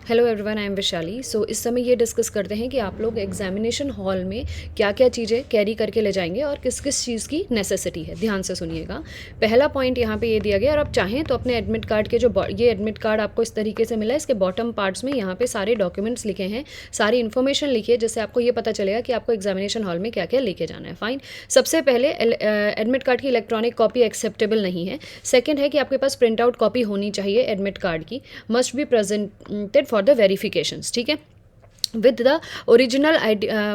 Hello everyone, I am Vishali. सो इस समय ये डिस्कस करते हैं कि आप लोग एग्जामिनेशन हॉल में क्या क्या चीज़ें कैरी करके ले जाएंगे और किस किस चीज़ की नेसेसिटी है। ध्यान से सुनिएगा। पहला पॉइंट यहाँ पे ये दिया गया, और आप चाहें तो अपने एडमिट कार्ड के ये एडमिट कार्ड आपको इस तरीके से मिला है, इसके बॉटम पार्ट्स में यहाँ पे सारे डॉक्यूमेंट्स लिखे हैं, सारी इन्फॉर्मेशन लिखी है, जिससे आपको ये पता चलेगा कि आपको एग्जामिनेशन हॉल में क्या क्या लेके जाना है। फाइन। सबसे पहले एडमिट कार्ड की इलेक्ट्रॉनिक कॉपी एक्सेप्टेबल नहीं है। सेकेंड है कि आपके पास प्रिंट आउट कॉपी होनी चाहिए एडमिट कार्ड की, must be presented for the verifications. ठीक है, with the original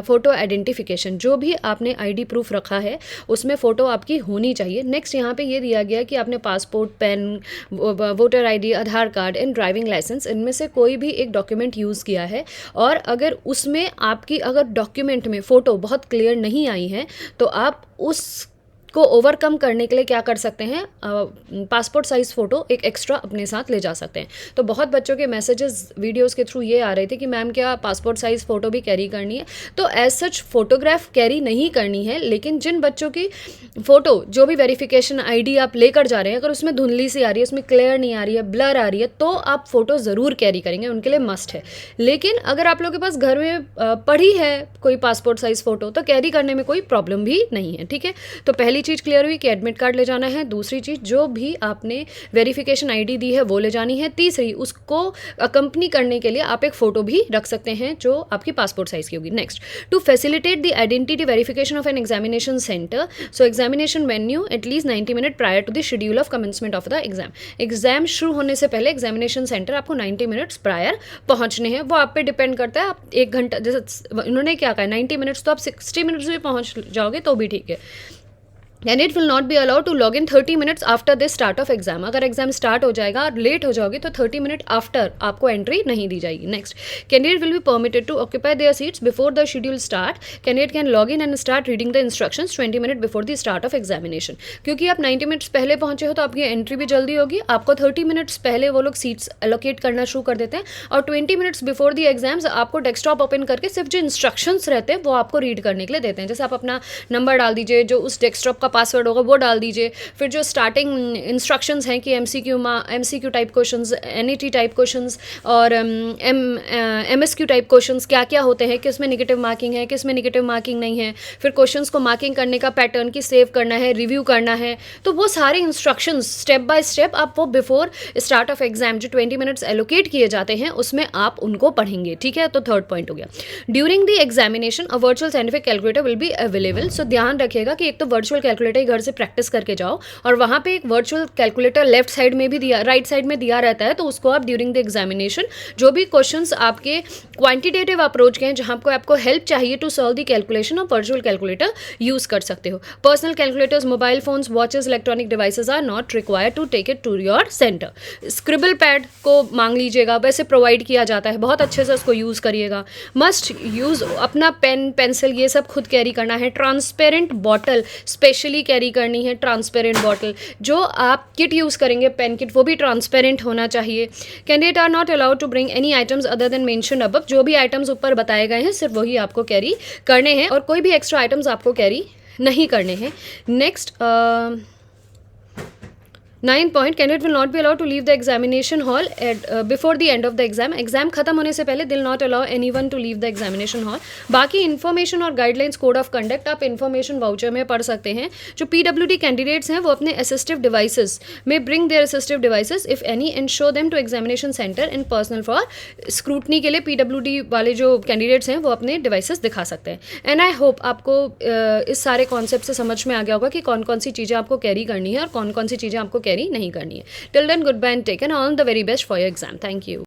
photo identification. जो भी आपने आईडी प्रूफ रखा है उसमें फ़ोटो आपकी होनी चाहिए। नेक्स्ट यहाँ पे ये दिया गया कि आपने passport, PAN, voter ID, Aadhaar card and driving licence, इनमें से कोई भी एक डॉक्यूमेंट यूज़ किया है, और अगर उसमें आपकी अगर डॉक्यूमेंट में फ़ोटो बहुत क्लियर नहीं आई है तो आप उस को ओवरकम करने के लिए क्या कर सकते हैं, पासपोर्ट साइज़ फ़ोटो एक एक्स्ट्रा अपने साथ ले जा सकते हैं। तो बहुत बच्चों के मैसेजेस वीडियोस के थ्रू ये आ रहे थे कि मैम क्या पासपोर्ट साइज़ फ़ोटो भी कैरी करनी है। तो एज सच फ़ोटोग्राफ कैरी नहीं करनी है, लेकिन जिन बच्चों की फ़ोटो जो भी वेरिफिकेशन आईडी आप लेकर जा रहे हैं, अगर उसमें धुंधली सी आ रही है, उसमें क्लियर नहीं आ रही है, ब्लर आ रही है, तो आप फ़ोटो ज़रूर कैरी करेंगे, उनके लिए मस्ट है। लेकिन अगर आप लोगों के पास घर में पड़ी है कोई पासपोर्ट साइज़ फ़ोटो, तो कैरी करने में कोई प्रॉब्लम भी नहीं है। ठीक है, तो पहली चीज़ क्लियर हुई कि एडमिट कार्ड ले जाना है। दूसरी चीज़, जो भी आपने वेरिफिकेशन आईडी दी है वो ले जानी है। तीसरी, उसको अकम्पनी करने के लिए आप एक फ़ोटो भी रख सकते हैं जो आपकी पासपोर्ट साइज़ की होगी। Next, to facilitate the identity verification of an examination centre, so examination venue at least 90 minute prior to the schedule of commencement of the exam. Exam शुरू होने से पहले एग्जामिनेशन सेंटर आपको 90 मिनट्स प्रायर पहुँचने हैं। वो आप पे डिपेंड करता है, आप 1 घंटा, जैसे उन्होंने क्या कहा 90 मिनट्स, तो आप 60 मिनट्स में पहुँच जाओगे तो भी ठीक है। Candidate will not be allowed to log in 30 minutes after the start of exam. अगर एग्जाम स्टार्ट हो जाएगा और लेट हो जाओगे तो 30 मिनट आफ्टर आपको एंट्री नहीं दी जाएगी। Next, candidate will be permitted to occupy their seats before the schedule start. Candidate can log in and start reading the instructions 20 minute before the start of examination. क्योंकि आप 90 minutes पहले पहुंचे हो तो आपकी एंट्री भी जल्दी होगी। आपको 30 मिनट्स पहले वो लोग सीट्स एलोकेट करना शुरू कर देते हैं, और 20 मिनट्स बिफोर द एग्जाम्स आपको डेस्कटॉप ओपन करके सिर्फ जो इंस्ट्रक्शंस रहते हैं वो आपको रीड करने के लिए देते हैं। जैसे आप अपना नंबर डाल दीजिए, जो उस डेस्कटॉप का पासवर्ड होगा वो डाल दीजिए, फिर जो स्टार्टिंग इंस्ट्रक्शंस हैं कि MCQ type questions, NET type questions और एमएसक्यू टाइप क्वेश्चंस क्या क्या होते हैं, किस में नेगेटिव मार्किंग है, किस में नेगेटिव मार्किंग नहीं है, फिर क्वेश्चंस को मार्किंग करने का पैटर्न की सेव करना है, रिव्यू करना है। तो वो सारे इंस्ट्रक्शंस स्टेप बाय स्टेप आप वो बिफोर स्टार्ट ऑफ एग्जाम जो 20 मिनट्स एलोकेट किए जाते हैं उसमें आप उनको पढ़ेंगे। ठीक है, तो थर्ड पॉइंट हो गया। During the examination a virtual scientific calculator will be available. So ध्यान रखिएगा कि एक तो वर्चुअल कैलकुलेटर घर से प्रैक्टिस करके जाओ, और वहाँ पे एक वर्चुअल कैलकुलेटर लेफ्ट साइड में भी दिया, राइट साइड में दिया रहता है, तो उसको आप ड्यूरिंग द एग्जामिनेशन जो भी क्वेश्चंस आपके क्वांटिटेटिव अप्रोच के हैं, जहाँ को आपको हेल्प चाहिए टू सॉल्व द कैलकुलेशन, और वर्चुअल कैलकुलेटर यूज कर सकते हो। Personal calculators, mobile phones, watches, electronic devices are not required to take it to your centre. Scribble pad को मांग लीजिएगा, वैसे प्रोवाइड किया जाता है, बहुत अच्छे से उसको यूज़ करिएगा। मस्ट यूज़ अपना पेन, पेंसिल, ये सब खुद कैरी करना है। ट्रांसपेरेंट बॉटल स्पेशली कैरी करनी है, ट्रांसपेरेंट बॉटल। जो आप किट यूज़ करेंगे, पेन किट, वो भी ट्रांसपेरेंट होना चाहिए। Candidate are not allowed to bring any items other than mentioned above. जो भी आइटम्स ऊपर बताए गए हैं सिर्फ वही आपको कैरी करने हैं, और कोई भी एक्स्ट्रा आइटम्स आपको कैरी नहीं करने हैं। Next, 9th point, candidate will not be allowed to leave the examination hall before the end of the exam. Exam खत्म होने से पहले they'll not allow anyone to leave the examination hall. बाकी information और guidelines, code of conduct आप information voucher में पढ़ सकते हैं। जो PWD कैंडिडेट्स हैं वो अपने असिस्टिव डिवाइसेस में bring their assistive devices if any and show them to examination centre in personal for scrutiny के लिए PWD वाले जो कैंडिडेट्स हैं वो अपने डिवाइसेस दिखा सकते हैं। एंड आई होप आपको इस सारे कॉन्सेप्ट से समझ में आ गया होगा कि कौन कौन सी चीज़ें आपको कैरी करनी है और कौन कौन सी चीज़ें आपको कैरी नहीं करनी है। Till then, goodbye and take and all the very best for your exam. Thank you.